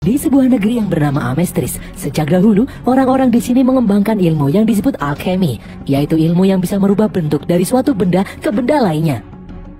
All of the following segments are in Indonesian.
Di sebuah negeri yang bernama Amestris, sejak dahulu orang-orang di sini mengembangkan ilmu yang disebut alkemi, yaitu ilmu yang bisa merubah bentuk dari suatu benda ke benda lainnya.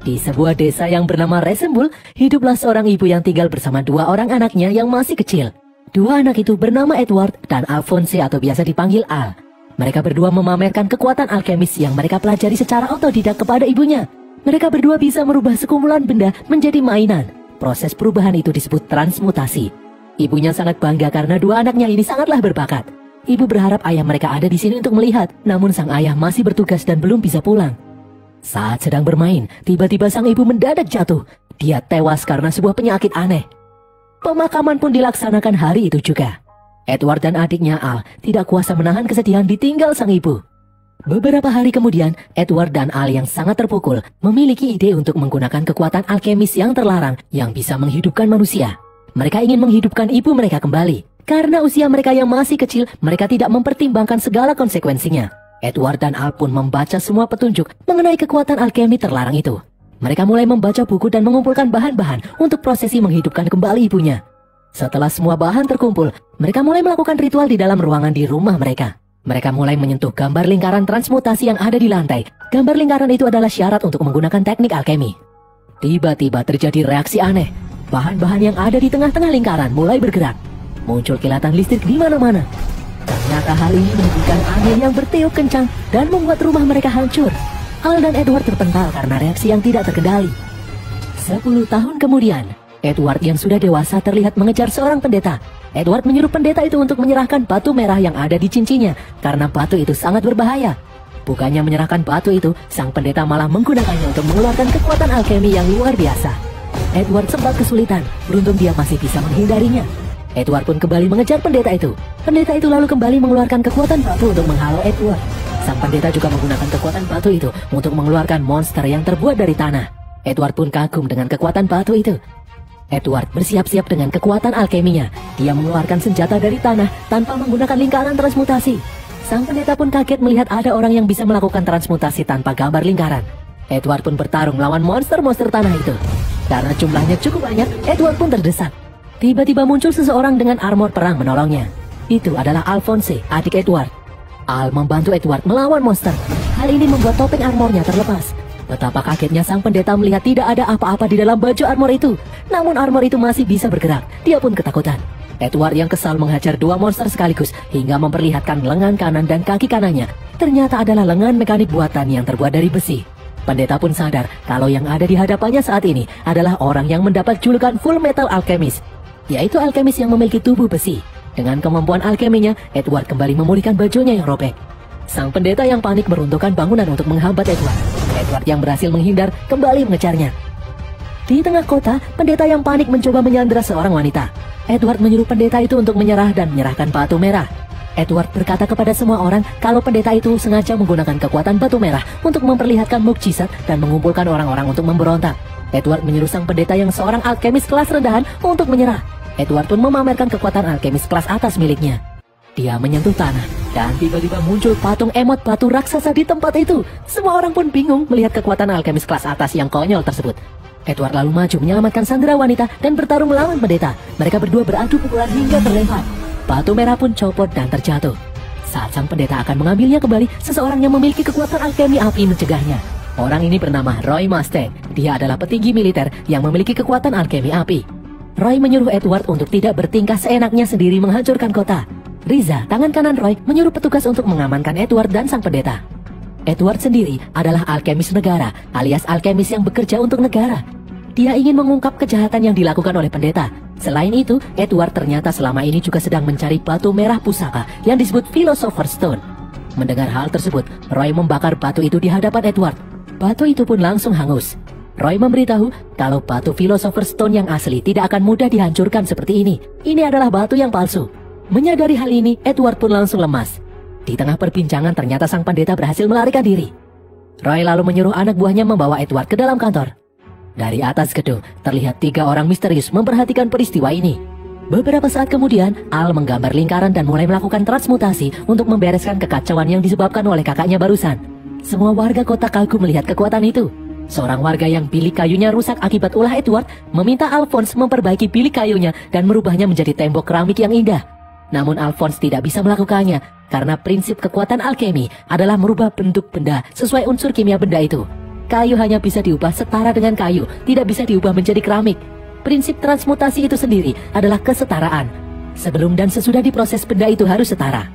Di sebuah desa yang bernama Resembul, hiduplah seorang ibu yang tinggal bersama dua orang anaknya yang masih kecil. Dua anak itu bernama Edward dan Alphonse atau biasa dipanggil Al. Mereka berdua memamerkan kekuatan alkemis yang mereka pelajari secara otodidak kepada ibunya. Mereka berdua bisa merubah sekumpulan benda menjadi mainan. Proses perubahan itu disebut transmutasi. Ibunya sangat bangga karena dua anaknya ini sangatlah berbakat. Ibu berharap ayah mereka ada di sini untuk melihat, namun sang ayah masih bertugas dan belum bisa pulang. Saat sedang bermain, tiba-tiba sang ibu mendadak jatuh. Dia tewas karena sebuah penyakit aneh. Pemakaman pun dilaksanakan hari itu juga. Edward dan adiknya Al tidak kuasa menahan kesedihan ditinggal sang ibu. Beberapa hari kemudian, Edward dan Al yang sangat terpukul memiliki ide untuk menggunakan kekuatan alkemis yang terlarang yang bisa menghidupkan manusia. Mereka ingin menghidupkan ibu mereka kembali. Karena usia mereka yang masih kecil, mereka tidak mempertimbangkan segala konsekuensinya. Edward dan Al pun membaca semua petunjuk mengenai kekuatan alkemi terlarang itu. Mereka mulai membaca buku dan mengumpulkan bahan-bahan untuk prosesi menghidupkan kembali ibunya. Setelah semua bahan terkumpul, mereka mulai melakukan ritual di dalam ruangan di rumah mereka. Mereka mulai menyentuh gambar lingkaran transmutasi yang ada di lantai. Gambar lingkaran itu adalah syarat untuk menggunakan teknik alkemi. Tiba-tiba terjadi reaksi aneh. Bahan-bahan yang ada di tengah-tengah lingkaran mulai bergerak. Muncul kilatan listrik di mana-mana. Ternyata hal ini menimbulkan angin yang bertiup kencang dan membuat rumah mereka hancur. Al dan Edward terpental karena reaksi yang tidak terkendali. 10 tahun kemudian, Edward yang sudah dewasa terlihat mengejar seorang pendeta. Edward menyuruh pendeta itu untuk menyerahkan batu merah yang ada di cincinnya karena batu itu sangat berbahaya. Bukannya menyerahkan batu itu, sang pendeta malah menggunakannya untuk mengeluarkan kekuatan alkemi yang luar biasa. Edward sempat kesulitan, beruntung dia masih bisa menghindarinya. Edward pun kembali mengejar pendeta itu. Pendeta itu lalu kembali mengeluarkan kekuatan batu untuk menghalau Edward. Sang pendeta juga menggunakan kekuatan batu itu untuk mengeluarkan monster yang terbuat dari tanah. Edward pun kagum dengan kekuatan batu itu. Edward bersiap-siap dengan kekuatan alkeminya. Dia mengeluarkan senjata dari tanah tanpa menggunakan lingkaran transmutasi. Sang pendeta pun kaget melihat ada orang yang bisa melakukan transmutasi tanpa gambar lingkaran. Edward pun bertarung melawan monster-monster tanah itu. Karena jumlahnya cukup banyak, Edward pun terdesak. Tiba-tiba muncul seseorang dengan armor perang menolongnya. Itu adalah Alphonse, adik Edward. Al membantu Edward melawan monster. Hal ini membuat topeng armornya terlepas. Betapa kagetnya sang pendeta melihat tidak ada apa-apa di dalam baju armor itu. Namun armor itu masih bisa bergerak. Dia pun ketakutan. Edward yang kesal menghajar dua monster sekaligus hingga memperlihatkan lengan kanan dan kaki kanannya. Ternyata adalah lengan mekanik buatan yang terbuat dari besi. Pendeta pun sadar kalau yang ada di hadapannya saat ini adalah orang yang mendapat julukan Full Metal Alchemist, yaitu alkemis yang memiliki tubuh besi. Dengan kemampuan alkeminya, Edward kembali memulihkan bajunya yang robek. Sang pendeta yang panik meruntuhkan bangunan untuk menghambat Edward. Edward yang berhasil menghindar kembali mengejarnya. Di tengah kota, pendeta yang panik mencoba menyandera seorang wanita. Edward menyuruh pendeta itu untuk menyerah dan menyerahkan batu merah. Edward berkata kepada semua orang kalau pendeta itu sengaja menggunakan kekuatan batu merah untuk memperlihatkan mukjizat dan mengumpulkan orang-orang untuk memberontak. Edward menyuruh sang pendeta yang seorang alkemis kelas rendahan untuk menyerah. Edward pun memamerkan kekuatan alkemis kelas atas miliknya. Dia menyentuh tanah dan tiba-tiba muncul patung emot batu raksasa di tempat itu. Semua orang pun bingung melihat kekuatan alkemis kelas atas yang konyol tersebut. Edward lalu maju menyelamatkan sandera wanita dan bertarung melawan pendeta. Mereka berdua beradu pukulan hingga terlempar. Batu merah pun copot dan terjatuh. Saat sang pendeta akan mengambilnya kembali, seseorang yang memiliki kekuatan alkemi api mencegahnya. Orang ini bernama Roy Mustang. Dia adalah petinggi militer yang memiliki kekuatan alkemi api. Roy menyuruh Edward untuk tidak bertingkah seenaknya sendiri menghancurkan kota. Riza, tangan kanan Roy, menyuruh petugas untuk mengamankan Edward dan sang pendeta. Edward sendiri adalah alkemis negara, alias alkemis yang bekerja untuk negara. Dia ingin mengungkap kejahatan yang dilakukan oleh pendeta. Selain itu, Edward ternyata selama ini juga sedang mencari batu merah pusaka yang disebut Philosopher's Stone. Mendengar hal tersebut, Roy membakar batu itu di hadapan Edward. Batu itu pun langsung hangus. Roy memberitahu kalau batu Philosopher's Stone yang asli tidak akan mudah dihancurkan seperti ini. Ini adalah batu yang palsu. Menyadari hal ini, Edward pun langsung lemas. Di tengah perbincangan ternyata sang pendeta berhasil melarikan diri. Roy lalu menyuruh anak buahnya membawa Edward ke dalam kantor. Dari atas gedung, terlihat 3 orang misterius memperhatikan peristiwa ini. Beberapa saat kemudian, Al menggambar lingkaran dan mulai melakukan transmutasi untuk membereskan kekacauan yang disebabkan oleh kakaknya barusan. Semua warga kota kagum melihat kekuatan itu. Seorang warga yang bilik kayunya rusak akibat ulah Edward meminta Alphonse memperbaiki bilik kayunya dan merubahnya menjadi tembok keramik yang indah. Namun Alphonse tidak bisa melakukannya karena prinsip kekuatan alkemi adalah merubah bentuk benda sesuai unsur kimia benda itu. Kayu hanya bisa diubah setara dengan kayu, tidak bisa diubah menjadi keramik. Prinsip transmutasi itu sendiri adalah kesetaraan. Sebelum dan sesudah diproses benda itu harus setara.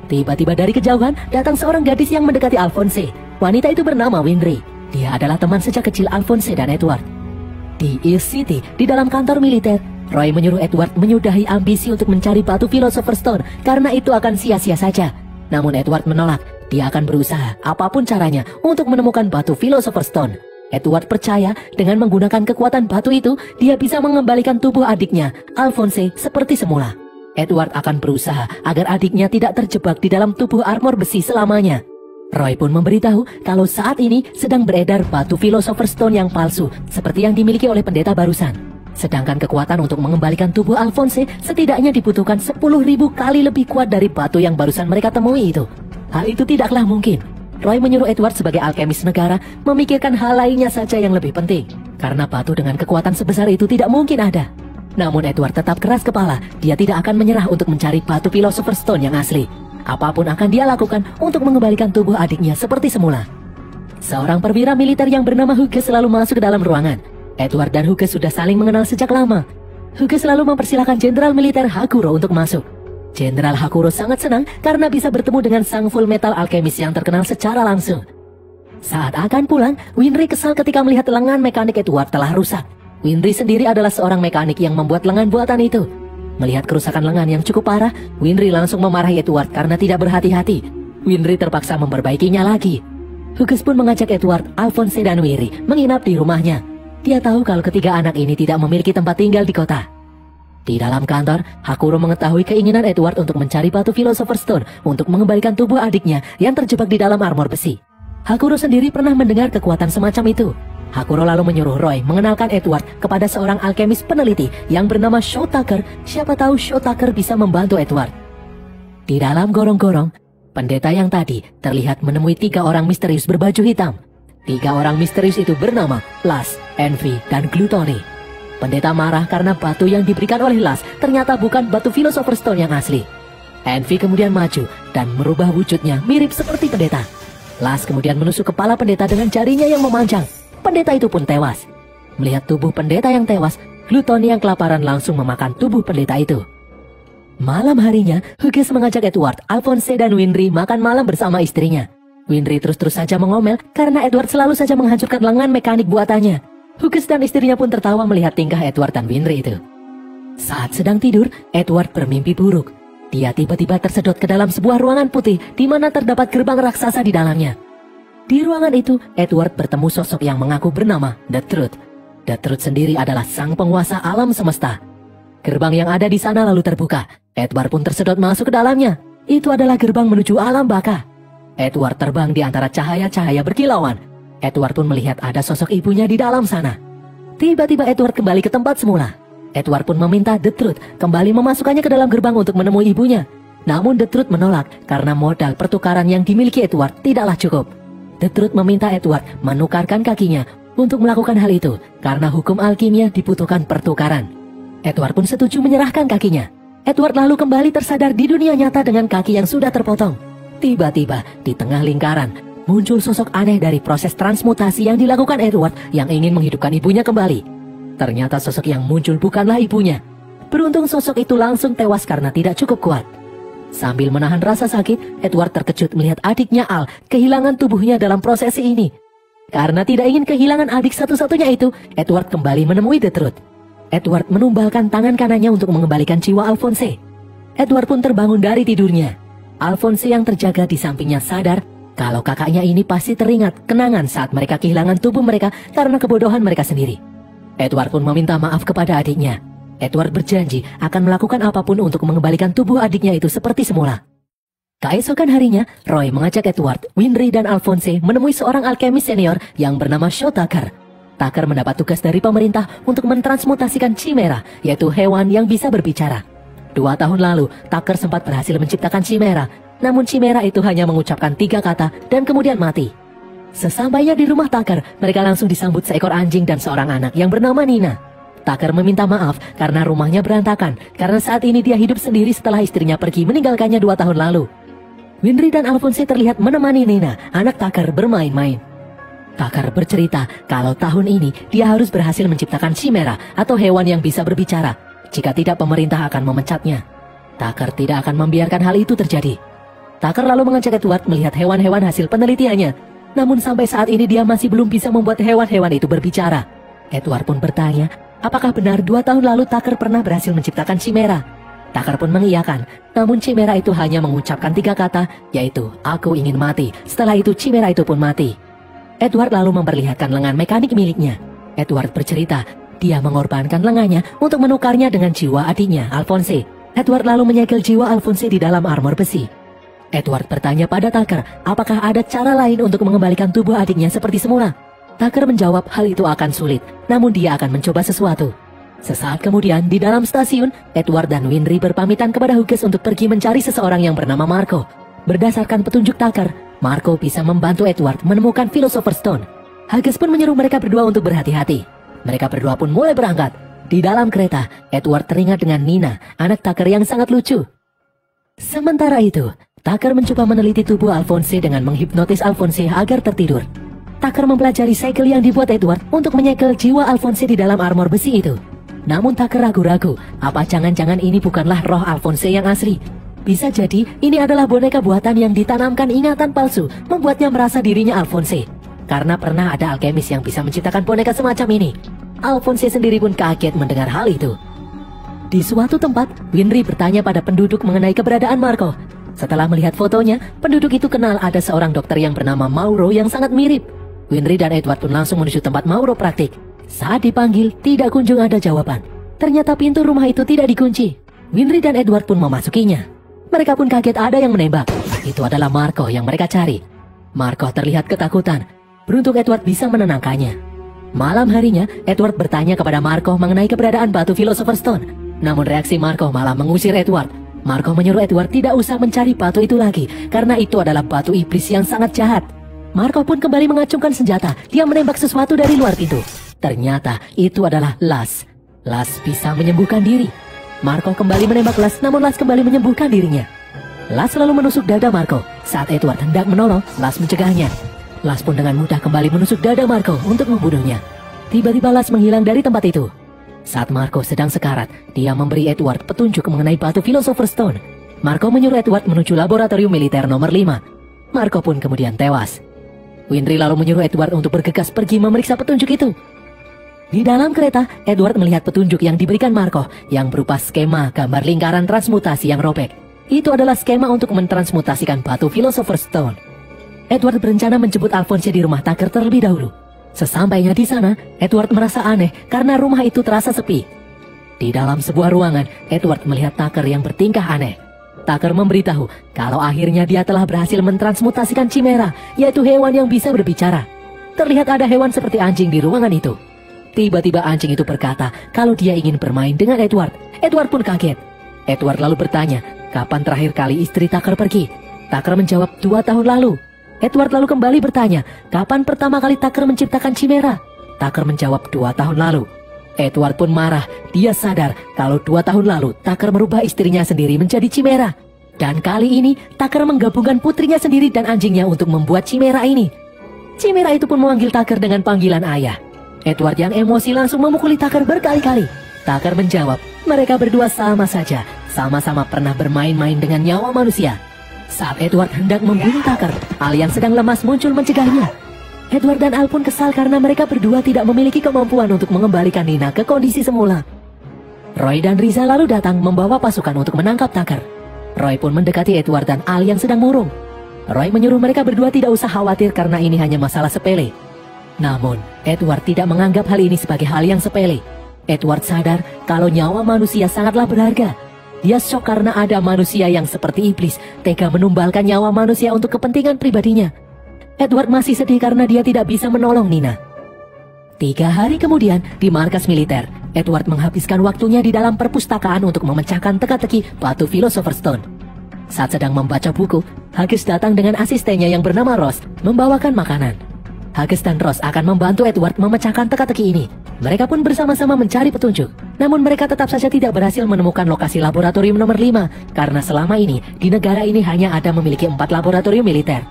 Tiba-tiba dari kejauhan datang seorang gadis yang mendekati Alphonse. Wanita itu bernama Winry. Dia adalah teman sejak kecil Alphonse dan Edward. Di East City, di dalam kantor militer, Roy menyuruh Edward menyudahi ambisi untuk mencari batu Philosopher's Stone karena itu akan sia-sia saja. Namun Edward menolak. Dia akan berusaha apapun caranya untuk menemukan batu Philosopher's Stone. Edward percaya dengan menggunakan kekuatan batu itu, dia bisa mengembalikan tubuh adiknya, Alphonse, seperti semula. Edward akan berusaha agar adiknya tidak terjebak di dalam tubuh armor besi selamanya. Roy pun memberitahu kalau saat ini sedang beredar batu Philosopher's Stone yang palsu seperti yang dimiliki oleh pendeta barusan. Sedangkan kekuatan untuk mengembalikan tubuh Alphonse setidaknya dibutuhkan 10.000 kali lebih kuat dari batu yang barusan mereka temui itu. Hal itu tidaklah mungkin. Roy menyuruh Edward sebagai alkemis negara memikirkan hal lainnya saja yang lebih penting. Karena batu dengan kekuatan sebesar itu tidak mungkin ada. Namun Edward tetap keras kepala. Dia tidak akan menyerah untuk mencari batu Philosopher's Stone yang asli. Apapun akan dia lakukan untuk mengembalikan tubuh adiknya seperti semula. Seorang perwira militer yang bernama Hughes selalu masuk ke dalam ruangan. Edward dan Hughes sudah saling mengenal sejak lama. Hughes selalu mempersilahkan Jenderal Militer Hakuro untuk masuk. Jenderal Hakuro sangat senang karena bisa bertemu dengan sang full metal alkemis yang terkenal secara langsung. Saat akan pulang, Winry kesal ketika melihat lengan mekanik Edward telah rusak. Winry sendiri adalah seorang mekanik yang membuat lengan buatan itu. Melihat kerusakan lengan yang cukup parah, Winry langsung memarahi Edward karena tidak berhati-hati. Winry terpaksa memperbaikinya lagi. Hughes pun mengajak Edward, Alphonse dan Winry menginap di rumahnya. Dia tahu kalau ketiga anak ini tidak memiliki tempat tinggal di kota. Di dalam kantor, Hakuro mengetahui keinginan Edward untuk mencari batu Philosopher's Stone untuk mengembalikan tubuh adiknya yang terjebak di dalam armor besi. Hakuro sendiri pernah mendengar kekuatan semacam itu. Hakuro lalu menyuruh Roy mengenalkan Edward kepada seorang alkemis peneliti yang bernama Shaw Tucker. Siapa tahu Shaw Tucker bisa membantu Edward. Di dalam gorong-gorong, pendeta yang tadi terlihat menemui 3 orang misterius berbaju hitam. 3 orang misterius itu bernama Las, Envy, dan Gluttony. Pendeta marah karena batu yang diberikan oleh Las ternyata bukan batu Philosopher's Stone yang asli. Envy kemudian maju dan merubah wujudnya mirip seperti pendeta. Las kemudian menusuk kepala pendeta dengan jarinya yang memanjang. Pendeta itu pun tewas. Melihat tubuh pendeta yang tewas, Gluttony yang kelaparan langsung memakan tubuh pendeta itu. Malam harinya, Hughes mengajak Edward, Alphonse, dan Winry makan malam bersama istrinya. Winry terus-terus saja mengomel karena Edward selalu saja menghancurkan lengan mekanik buatannya. Hughes dan istrinya pun tertawa melihat tingkah Edward dan Winry itu. Saat sedang tidur, Edward bermimpi buruk. Dia tiba-tiba tersedot ke dalam sebuah ruangan putih di mana terdapat gerbang raksasa di dalamnya. Di ruangan itu, Edward bertemu sosok yang mengaku bernama The Truth. The Truth sendiri adalah sang penguasa alam semesta. Gerbang yang ada di sana lalu terbuka. Edward pun tersedot masuk ke dalamnya. Itu adalah gerbang menuju alam baka. Edward terbang di antara cahaya-cahaya berkilauan. Edward pun melihat ada sosok ibunya di dalam sana. Tiba-tiba Edward kembali ke tempat semula. Edward pun meminta The Truth kembali memasukkannya ke dalam gerbang untuk menemui ibunya. Namun The Truth menolak karena modal pertukaran yang dimiliki Edward tidaklah cukup. The Truth meminta Edward menukarkan kakinya untuk melakukan hal itu karena hukum alkimia dibutuhkan pertukaran. Edward pun setuju menyerahkan kakinya. Edward lalu kembali tersadar di dunia nyata dengan kaki yang sudah terpotong. Tiba-tiba di tengah lingkaran muncul sosok aneh dari proses transmutasi yang dilakukan Edward yang ingin menghidupkan ibunya kembali. Ternyata sosok yang muncul bukanlah ibunya. Beruntung sosok itu langsung tewas karena tidak cukup kuat. Sambil menahan rasa sakit, Edward terkejut melihat adiknya Al kehilangan tubuhnya dalam prosesi ini. Karena tidak ingin kehilangan adik satu-satunya itu, Edward kembali menemui The Truth. Edward menumbalkan tangan kanannya untuk mengembalikan jiwa Alphonse. Edward pun terbangun dari tidurnya. Alphonse yang terjaga di sampingnya sadar kalau kakaknya ini pasti teringat kenangan saat mereka kehilangan tubuh mereka karena kebodohan mereka sendiri. Edward pun meminta maaf kepada adiknya. Edward berjanji akan melakukan apapun untuk mengembalikan tubuh adiknya itu seperti semula. Keesokan harinya, Roy mengajak Edward, Winry, dan Alphonse menemui seorang alkemis senior yang bernama Shaw Tucker. Tucker mendapat tugas dari pemerintah untuk mentransmutasikan Chimera, yaitu hewan yang bisa berbicara. 2 tahun lalu, Tucker sempat berhasil menciptakan Chimera, namun Chimera itu hanya mengucapkan 3 kata dan kemudian mati. Sesampainya di rumah Tucker, mereka langsung disambut seekor anjing dan seorang anak yang bernama Nina. Tucker meminta maaf karena rumahnya berantakan, karena saat ini dia hidup sendiri setelah istrinya pergi meninggalkannya 2 tahun lalu. Winry dan Alphonse terlihat menemani Nina, anak Tucker, bermain-main. Tucker bercerita kalau tahun ini dia harus berhasil menciptakan chimera atau hewan yang bisa berbicara. Jika tidak, pemerintah akan memecatnya. Tucker tidak akan membiarkan hal itu terjadi. Tucker lalu mengajak Edward melihat hewan-hewan hasil penelitiannya. Namun sampai saat ini dia masih belum bisa membuat hewan-hewan itu berbicara. Edward pun bertanya, apakah benar 2 tahun lalu Tucker pernah berhasil menciptakan chimera? Tucker pun mengiyakan, namun chimera itu hanya mengucapkan 3 kata, yaitu, aku ingin mati. Setelah itu chimera itu pun mati. Edward lalu memperlihatkan lengan mekanik miliknya. Edward bercerita, dia mengorbankan lengannya untuk menukarnya dengan jiwa adiknya, Alphonse. Edward lalu menyegel jiwa Alphonse di dalam armor besi. Edward bertanya pada Tucker, apakah ada cara lain untuk mengembalikan tubuh adiknya seperti semula? Tucker menjawab hal itu akan sulit, namun dia akan mencoba sesuatu. Sesaat kemudian, di dalam stasiun, Edward dan Winry berpamitan kepada Hughes untuk pergi mencari seseorang yang bernama Marco. Berdasarkan petunjuk Tucker, Marco bisa membantu Edward menemukan Philosopher's Stone. Hughes pun menyuruh mereka berdua untuk berhati-hati. Mereka berdua pun mulai berangkat. Di dalam kereta, Edward teringat dengan Nina, anak Tucker yang sangat lucu. Sementara itu, Tucker mencoba meneliti tubuh Alphonse dengan menghipnotis Alphonse agar tertidur. Tucker mempelajari segel yang dibuat Edward untuk menyegel jiwa Alphonse di dalam armor besi itu. Namun Tucker ragu-ragu, apa jangan-jangan ini bukanlah roh Alphonse yang asli. Bisa jadi ini adalah boneka buatan yang ditanamkan ingatan palsu, membuatnya merasa dirinya Alphonse. Karena pernah ada alkemis yang bisa menciptakan boneka semacam ini. Alphonse sendiri pun kaget mendengar hal itu. Di suatu tempat, Winry bertanya pada penduduk mengenai keberadaan Marco. Setelah melihat fotonya, penduduk itu kenal ada seorang dokter yang bernama Mauro yang sangat mirip. Winry dan Edward pun langsung menuju tempat Mauro praktik. Saat dipanggil, tidak kunjung ada jawaban. Ternyata pintu rumah itu tidak dikunci. Winry dan Edward pun memasukinya. Mereka pun kaget ada yang menembak. Itu adalah Marco yang mereka cari. Marco terlihat ketakutan. Beruntung Edward bisa menenangkannya. Malam harinya, Edward bertanya kepada Marco mengenai keberadaan batu Philosopher's Stone. Namun reaksi Marco malah mengusir Edward. Marco menyuruh Edward tidak usah mencari batu itu lagi, karena itu adalah batu iblis yang sangat jahat. Marco pun kembali mengacungkan senjata. Dia menembak sesuatu dari luar pintu. Ternyata itu adalah Las. Las bisa menyembuhkan diri. Marco kembali menembak Las, namun Las kembali menyembuhkan dirinya. Las lalu menusuk dada Marco. Saat Edward hendak menolong, Las mencegahnya. Las pun dengan mudah kembali menusuk dada Marco untuk membunuhnya. Tiba-tiba Las menghilang dari tempat itu. Saat Marco sedang sekarat, dia memberi Edward petunjuk mengenai batu Philosopher's Stone. Marco menyuruh Edward menuju laboratorium militer nomor 5. Marco pun kemudian tewas. Winry lalu menyuruh Edward untuk bergegas pergi memeriksa petunjuk itu. Di dalam kereta, Edward melihat petunjuk yang diberikan Marco yang berupa skema gambar lingkaran transmutasi yang robek. Itu adalah skema untuk mentransmutasikan batu Philosopher's Stone. Edward berencana menjemput Alphonse di rumah Tucker terlebih dahulu. Sesampainya di sana, Edward merasa aneh karena rumah itu terasa sepi. Di dalam sebuah ruangan, Edward melihat Tucker yang bertingkah aneh. Tucker memberitahu kalau akhirnya dia telah berhasil mentransmutasikan chimera, yaitu hewan yang bisa berbicara. Terlihat ada hewan seperti anjing di ruangan itu. Tiba-tiba anjing itu berkata kalau dia ingin bermain dengan Edward. Edward pun kaget. Edward lalu bertanya, kapan terakhir kali istri Tucker pergi? Tucker menjawab 2 tahun lalu. Edward lalu kembali bertanya, kapan pertama kali Tucker menciptakan chimera? Tucker menjawab 2 tahun lalu. Edward pun marah. Dia sadar kalau 2 tahun lalu Tucker merubah istrinya sendiri menjadi chimera. Dan kali ini Tucker menggabungkan putrinya sendiri dan anjingnya untuk membuat chimera ini. Chimera itu pun memanggil Tucker dengan panggilan ayah. Edward yang emosi langsung memukuli Tucker berkali-kali. Tucker menjawab, mereka berdua sama saja, sama-sama pernah bermain-main dengan nyawa manusia. Saat Edward hendak membunuh Tucker, Al yang sedang lemas muncul mencegahnya. Edward dan Al pun kesal karena mereka berdua tidak memiliki kemampuan untuk mengembalikan Nina ke kondisi semula. Roy dan Riza lalu datang membawa pasukan untuk menangkap Tucker. Roy pun mendekati Edward dan Al yang sedang murung. Roy menyuruh mereka berdua tidak usah khawatir karena ini hanya masalah sepele. Namun, Edward tidak menganggap hal ini sebagai hal yang sepele. Edward sadar kalau nyawa manusia sangatlah berharga. Dia syok karena ada manusia yang seperti iblis tega menumbalkan nyawa manusia untuk kepentingan pribadinya. Edward masih sedih karena dia tidak bisa menolong Nina. 3 hari kemudian, di markas militer, Edward menghabiskan waktunya di dalam perpustakaan untuk memecahkan teka-teki batu Philosopher's Stone. Saat sedang membaca buku, Hughes datang dengan asistennya yang bernama Ross membawakan makanan. Hughes dan Ross akan membantu Edward memecahkan teka-teki ini. Mereka pun bersama-sama mencari petunjuk. Namun mereka tetap saja tidak berhasil menemukan lokasi laboratorium nomor 5, karena selama ini di negara ini hanya ada memiliki 4 laboratorium militer.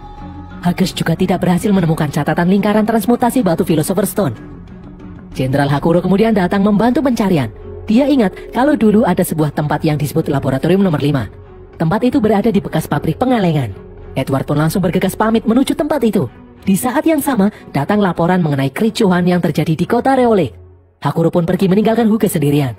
Hughes juga tidak berhasil menemukan catatan lingkaran transmutasi batu Philosopher's Stone. Jenderal Hakuro kemudian datang membantu pencarian. Dia ingat kalau dulu ada sebuah tempat yang disebut laboratorium nomor 5. Tempat itu berada di bekas pabrik pengalengan. Edward pun langsung bergegas pamit menuju tempat itu. Di saat yang sama, datang laporan mengenai kericuhan yang terjadi di kota Reole. Hakuro pun pergi meninggalkan Hughes sendirian.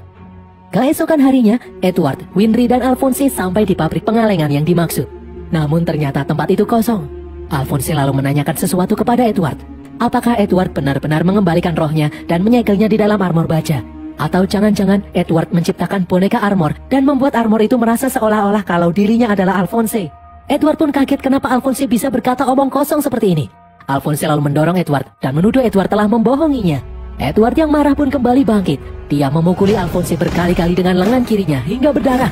Keesokan harinya, Edward, Winry, dan Alphonse sampai di pabrik pengalengan yang dimaksud. Namun ternyata tempat itu kosong. Alphonse lalu menanyakan sesuatu kepada Edward. Apakah Edward benar-benar mengembalikan rohnya dan menyegelnya di dalam armor baja? Atau jangan-jangan Edward menciptakan boneka armor dan membuat armor itu merasa seolah-olah kalau dirinya adalah Alphonse. Edward pun kaget kenapa Alphonse bisa berkata omong kosong seperti ini. Alphonse lalu mendorong Edward dan menuduh Edward telah membohonginya. Edward yang marah pun kembali bangkit. Dia memukuli Alphonse berkali-kali dengan lengan kirinya hingga berdarah.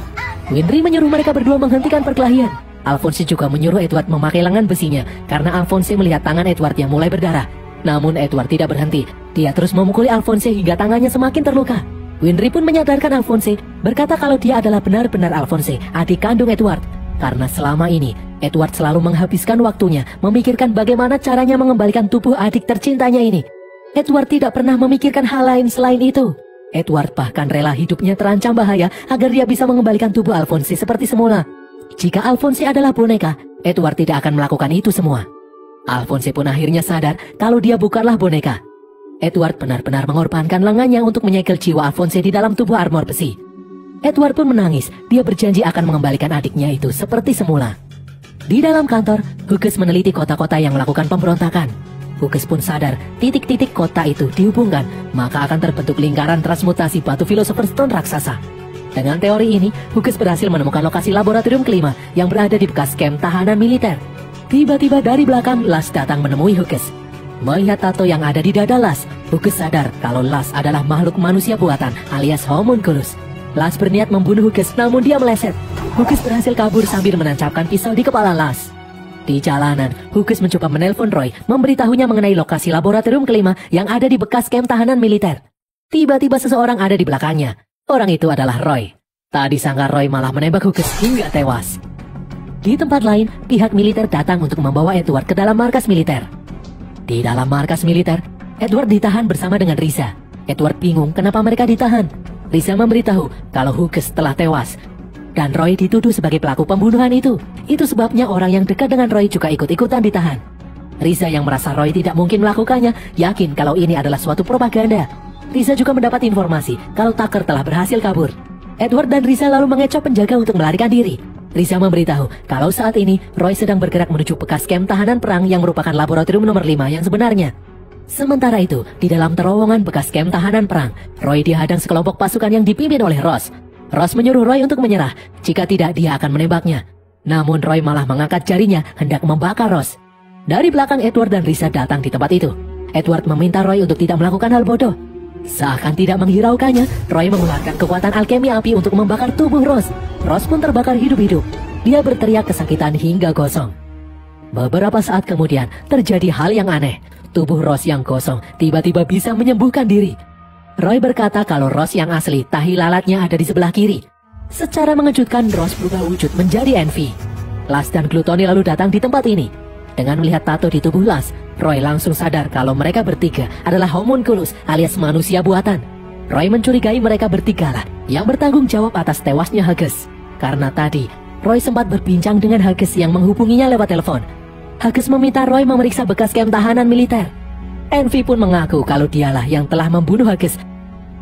Winry menyuruh mereka berdua menghentikan perkelahian. Alphonse juga menyuruh Edward memakai lengan besinya karena Alphonse melihat tangan Edward yang mulai berdarah. Namun Edward tidak berhenti. Dia terus memukuli Alphonse hingga tangannya semakin terluka. Winry pun menyadarkan Alphonse, berkata kalau dia adalah benar-benar Alphonse, adik kandung Edward. Karena selama ini, Edward selalu menghabiskan waktunya memikirkan bagaimana caranya mengembalikan tubuh adik tercintanya ini. Edward tidak pernah memikirkan hal lain selain itu. Edward bahkan rela hidupnya terancam bahaya agar dia bisa mengembalikan tubuh Alphonse seperti semula. Jika Alphonse adalah boneka, Edward tidak akan melakukan itu semua. Alphonse pun akhirnya sadar kalau dia bukanlah boneka. Edward benar-benar mengorbankan lengannya untuk menyegel jiwa Alphonse di dalam tubuh armor besi. Edward pun menangis. Dia berjanji akan mengembalikan adiknya itu seperti semula. Di dalam kantor, Hughes meneliti kota-kota yang melakukan pemberontakan. Hughes pun sadar titik-titik kota itu dihubungkan, maka akan terbentuk lingkaran transmutasi batu Philosopher's Stone raksasa. Dengan teori ini, Hughes berhasil menemukan lokasi laboratorium kelima yang berada di bekas kamp tahanan militer. Tiba-tiba dari belakang, Las datang menemui Hughes. Melihat tato yang ada di dada Las, Hughes sadar kalau Las adalah makhluk manusia buatan alias homunculus. Las berniat membunuh Hughes, namun dia meleset. Hughes berhasil kabur sambil menancapkan pisau di kepala Las. Di jalanan, Hughes mencoba menelpon Roy, memberitahunya mengenai lokasi laboratorium kelima yang ada di bekas kamp tahanan militer. Tiba-tiba seseorang ada di belakangnya. Orang itu adalah Roy. Tak disangka Roy malah menembak Hughes hingga tewas. Di tempat lain, pihak militer datang untuk membawa Edward ke dalam markas militer. Di dalam markas militer, Edward ditahan bersama dengan Risa. Edward bingung kenapa mereka ditahan. Risa memberitahu kalau Hughes telah tewas dan Roy dituduh sebagai pelaku pembunuhan itu. Itu sebabnya orang yang dekat dengan Roy juga ikut-ikutan ditahan. Risa yang merasa Roy tidak mungkin melakukannya, yakin kalau ini adalah suatu propaganda. Risa juga mendapat informasi kalau Tucker telah berhasil kabur. Edward dan Risa lalu mengecoh penjaga untuk melarikan diri. Risa memberitahu kalau saat ini Roy sedang bergerak menuju bekas kamp tahanan perang yang merupakan laboratorium nomor 5 yang sebenarnya. Sementara itu, di dalam terowongan bekas kamp tahanan perang, Roy dihadang sekelompok pasukan yang dipimpin oleh Ross. Ross menyuruh Roy untuk menyerah, jika tidak dia akan menembaknya. Namun Roy malah mengangkat jarinya hendak membakar Ross. Dari belakang Edward dan Risa datang di tempat itu. Edward meminta Roy untuk tidak melakukan hal bodoh. Seakan tidak menghiraukannya, Roy mengeluarkan kekuatan alkemi api untuk membakar tubuh Ross. Ross pun terbakar hidup-hidup. Dia berteriak kesakitan hingga gosong. Beberapa saat kemudian, terjadi hal yang aneh. Tubuh Ross yang gosong tiba-tiba bisa menyembuhkan diri. Roy berkata kalau Ross yang asli tahi lalatnya ada di sebelah kiri. Secara mengejutkan, Ross berubah wujud menjadi Envy. Las dan Gluttony lalu datang di tempat ini. Dengan melihat tato di tubuh Las, Roy langsung sadar kalau mereka bertiga adalah homunculus alias manusia buatan. Roy mencurigai mereka bertigalah yang bertanggung jawab atas tewasnya Hughes. Karena tadi, Roy sempat berbincang dengan Hughes yang menghubunginya lewat telepon. Hughes meminta Roy memeriksa bekas kamp tahanan militer. Envy pun mengaku kalau dialah yang telah membunuh Hughes.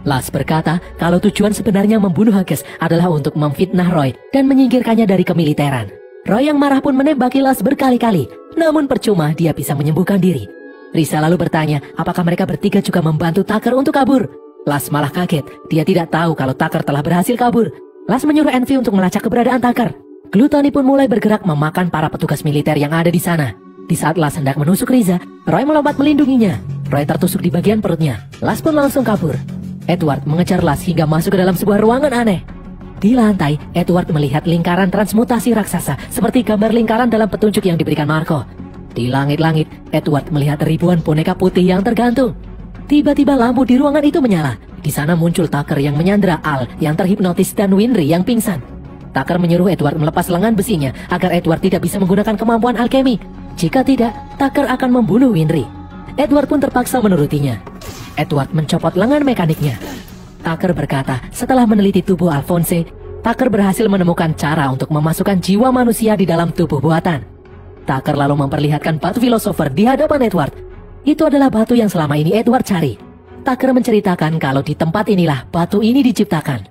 Las berkata kalau tujuan sebenarnya membunuh Hughes adalah untuk memfitnah Roy dan menyingkirkannya dari kemiliteran. Roy yang marah pun menembaki Las berkali-kali, namun percuma dia bisa menyembuhkan diri. Risa lalu bertanya apakah mereka bertiga juga membantu Tucker untuk kabur. Las malah kaget, dia tidak tahu kalau Tucker telah berhasil kabur. Las menyuruh Envy untuk melacak keberadaan Tucker. Gluttony pun mulai bergerak memakan para petugas militer yang ada di sana. Di saat Las hendak menusuk Risa, Roy melompat melindunginya. Roy tertusuk di bagian perutnya. Las pun langsung kabur. Edward mengejar Las hingga masuk ke dalam sebuah ruangan aneh. Di lantai, Edward melihat lingkaran transmutasi raksasa seperti gambar lingkaran dalam petunjuk yang diberikan Marco. Di langit-langit, Edward melihat ribuan boneka putih yang tergantung. Tiba-tiba lampu di ruangan itu menyala. Di sana muncul Tucker yang menyandera Al yang terhipnotis dan Winry yang pingsan. Tucker menyuruh Edward melepas lengan besinya agar Edward tidak bisa menggunakan kemampuan alkemi. Jika tidak, Tucker akan membunuh Winry. Edward pun terpaksa menurutinya. Edward mencopot lengan mekaniknya. Tucker berkata, setelah meneliti tubuh Alphonse, Tucker berhasil menemukan cara untuk memasukkan jiwa manusia di dalam tubuh buatan. Tucker lalu memperlihatkan batu filosofer di hadapan Edward. Itu adalah batu yang selama ini Edward cari. Tucker menceritakan kalau di tempat inilah batu ini diciptakan.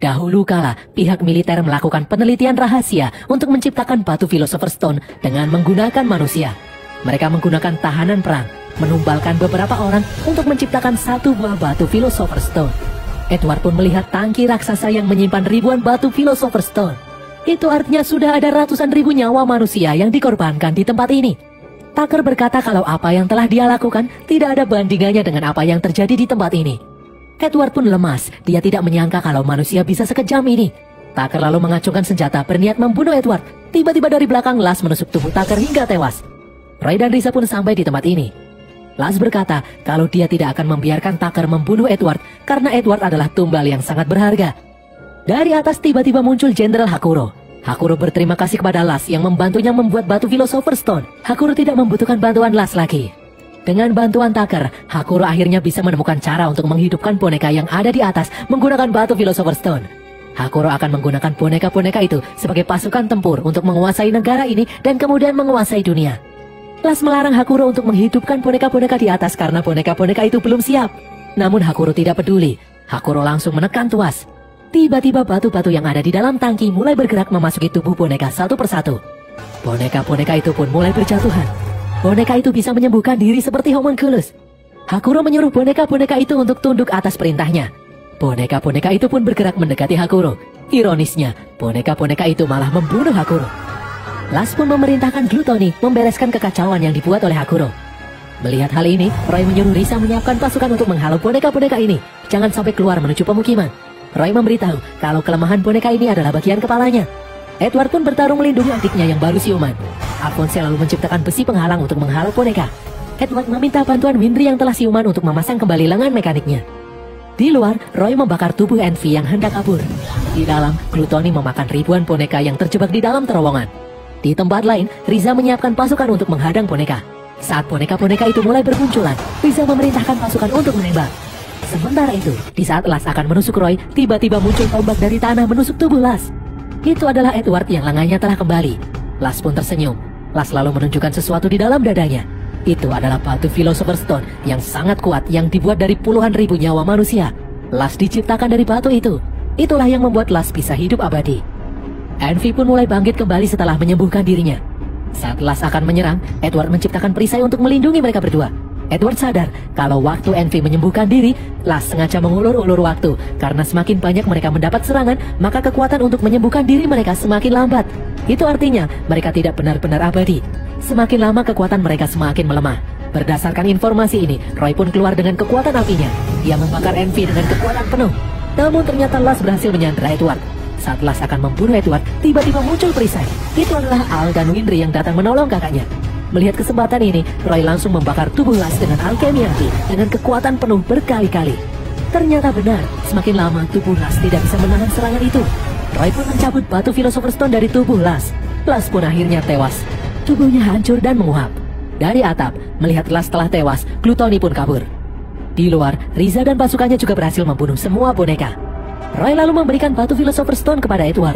Dahulu kala, pihak militer melakukan penelitian rahasia untuk menciptakan batu Philosopher Stone dengan menggunakan manusia. Mereka menggunakan tahanan perang, menumbalkan beberapa orang untuk menciptakan satu buah batu Philosopher Stone. Edward pun melihat tangki raksasa yang menyimpan ribuan batu Philosopher Stone. Itu artinya sudah ada ratusan ribu nyawa manusia yang dikorbankan di tempat ini. Tucker berkata kalau apa yang telah dia lakukan tidak ada bandingannya dengan apa yang terjadi di tempat ini. Edward pun lemas, dia tidak menyangka kalau manusia bisa sekejam ini. Tucker lalu mengacungkan senjata berniat membunuh Edward. Tiba-tiba dari belakang Las menusuk tubuh Tucker hingga tewas. Roy dan Riza pun sampai di tempat ini. Las berkata kalau dia tidak akan membiarkan Tucker membunuh Edward karena Edward adalah tumbal yang sangat berharga. Dari atas tiba-tiba muncul Jenderal Hakuro. Hakuro berterima kasih kepada Las yang membantunya membuat batu Philosopher Stone. Hakuro tidak membutuhkan bantuan Las lagi. Dengan bantuan Tucker, Hakuro akhirnya bisa menemukan cara untuk menghidupkan boneka yang ada di atas menggunakan batu Philosopher Stone. Hakuro akan menggunakan boneka-boneka itu sebagai pasukan tempur untuk menguasai negara ini dan kemudian menguasai dunia. Las melarang Hakuro untuk menghidupkan boneka-boneka di atas karena boneka-boneka itu belum siap. Namun Hakuro tidak peduli. Hakuro langsung menekan tuas. Tiba-tiba batu-batu yang ada di dalam tangki mulai bergerak memasuki tubuh boneka satu persatu. Boneka-boneka itu pun mulai berjatuhan. Boneka itu bisa menyembuhkan diri seperti homunculus. Hakuro menyuruh boneka-boneka itu untuk tunduk atas perintahnya. Boneka-boneka itu pun bergerak mendekati Hakuro. Ironisnya, boneka-boneka itu malah membunuh Hakuro. Las pun memerintahkan Gluttony membereskan kekacauan yang dibuat oleh Hakuro. Melihat hal ini, Roy menyuruh Risa menyiapkan pasukan untuk menghalau boneka-boneka ini. Jangan sampai keluar menuju pemukiman. Roy memberitahu kalau kelemahan boneka ini adalah bagian kepalanya. Edward pun bertarung melindungi adiknya yang baru siuman. Alphonse lalu menciptakan besi penghalang untuk menghalau boneka. Edward meminta bantuan Winry yang telah siuman untuk memasang kembali lengan mekaniknya. Di luar, Roy membakar tubuh Envy yang hendak kabur. Di dalam, Gluttony memakan ribuan boneka yang terjebak di dalam terowongan. Di tempat lain, Riza menyiapkan pasukan untuk menghadang boneka. Saat boneka-boneka itu mulai bermunculan, Riza memerintahkan pasukan untuk menembak. Sementara itu, di saat Las akan menusuk Roy, tiba-tiba muncul tombak dari tanah menusuk tubuh Las. Itu adalah Edward yang lengannya telah kembali. Las pun tersenyum. Las lalu menunjukkan sesuatu di dalam dadanya. Itu adalah batu Philosopher Stone yang sangat kuat yang dibuat dari puluhan ribu nyawa manusia. Las diciptakan dari batu itu. Itulah yang membuat Las bisa hidup abadi. Envy pun mulai bangkit kembali setelah menyembuhkan dirinya. Saat Las akan menyerang, Edward menciptakan perisai untuk melindungi mereka berdua. Edward sadar kalau waktu Envy menyembuhkan diri, Las sengaja mengulur-ulur waktu. Karena semakin banyak mereka mendapat serangan, maka kekuatan untuk menyembuhkan diri mereka semakin lambat. Itu artinya mereka tidak benar-benar abadi. Semakin lama kekuatan mereka semakin melemah. Berdasarkan informasi ini, Roy pun keluar dengan kekuatan apinya. Dia membakar Envy dengan kekuatan penuh. Namun ternyata Las berhasil menyandera Edward. Saat Las akan membunuh Edward, tiba-tiba muncul perisai. Itu adalah Al dan Winry yang datang menolong kakaknya. Melihat kesempatan ini, Roy langsung membakar tubuh Las dengan alkemi api dengan kekuatan penuh berkali-kali. Ternyata benar, semakin lama tubuh Las tidak bisa menahan serangan itu. Roy pun mencabut batu Philosopher Stone dari tubuh Las. Las pun akhirnya tewas. Tubuhnya hancur dan menguap. Dari atap, melihat Las telah tewas, Gluttony pun kabur. Di luar, Riza dan pasukannya juga berhasil membunuh semua boneka. Roy lalu memberikan batu Philosopher Stone kepada Edward.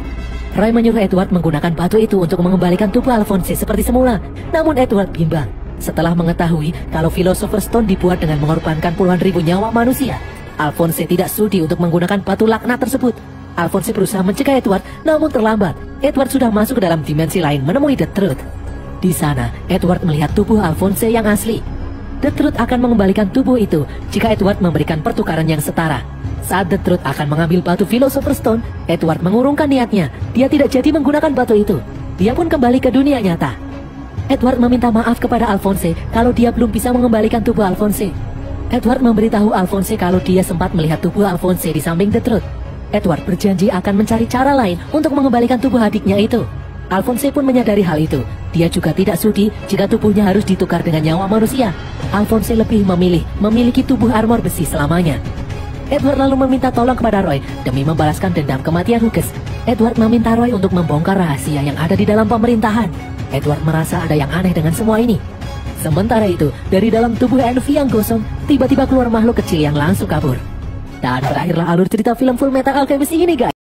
Roy menyuruh Edward menggunakan batu itu untuk mengembalikan tubuh Alphonse seperti semula. Namun Edward bimbang. Setelah mengetahui kalau Philosopher Stone dibuat dengan mengorbankan puluhan ribu nyawa manusia, Alphonse tidak sudi untuk menggunakan batu laknat tersebut. Alphonse berusaha mencegah Edward, namun terlambat. Edward sudah masuk ke dalam dimensi lain menemui The Truth. Di sana, Edward melihat tubuh Alphonse yang asli. The Truth akan mengembalikan tubuh itu jika Edward memberikan pertukaran yang setara. Saat The Truth akan mengambil batu Philosopher Stone, Edward mengurungkan niatnya. Dia tidak jadi menggunakan batu itu. Dia pun kembali ke dunia nyata. Edward meminta maaf kepada Alphonse kalau dia belum bisa mengembalikan tubuh Alphonse. Edward memberitahu Alphonse kalau dia sempat melihat tubuh Alphonse di samping The Truth. Edward berjanji akan mencari cara lain untuk mengembalikan tubuh adiknya itu. Alphonse pun menyadari hal itu. Dia juga tidak sudi jika tubuhnya harus ditukar dengan nyawa manusia. Alphonse lebih memilih memiliki tubuh armor besi selamanya. Edward lalu meminta tolong kepada Roy demi membalaskan dendam kematian Hughes. Edward meminta Roy untuk membongkar rahasia yang ada di dalam pemerintahan. Edward merasa ada yang aneh dengan semua ini. Sementara itu, dari dalam tubuh Envy yang gosong, tiba-tiba keluar makhluk kecil yang langsung kabur. Dan berakhirlah alur cerita film Full Metal Alchemist ini, guys.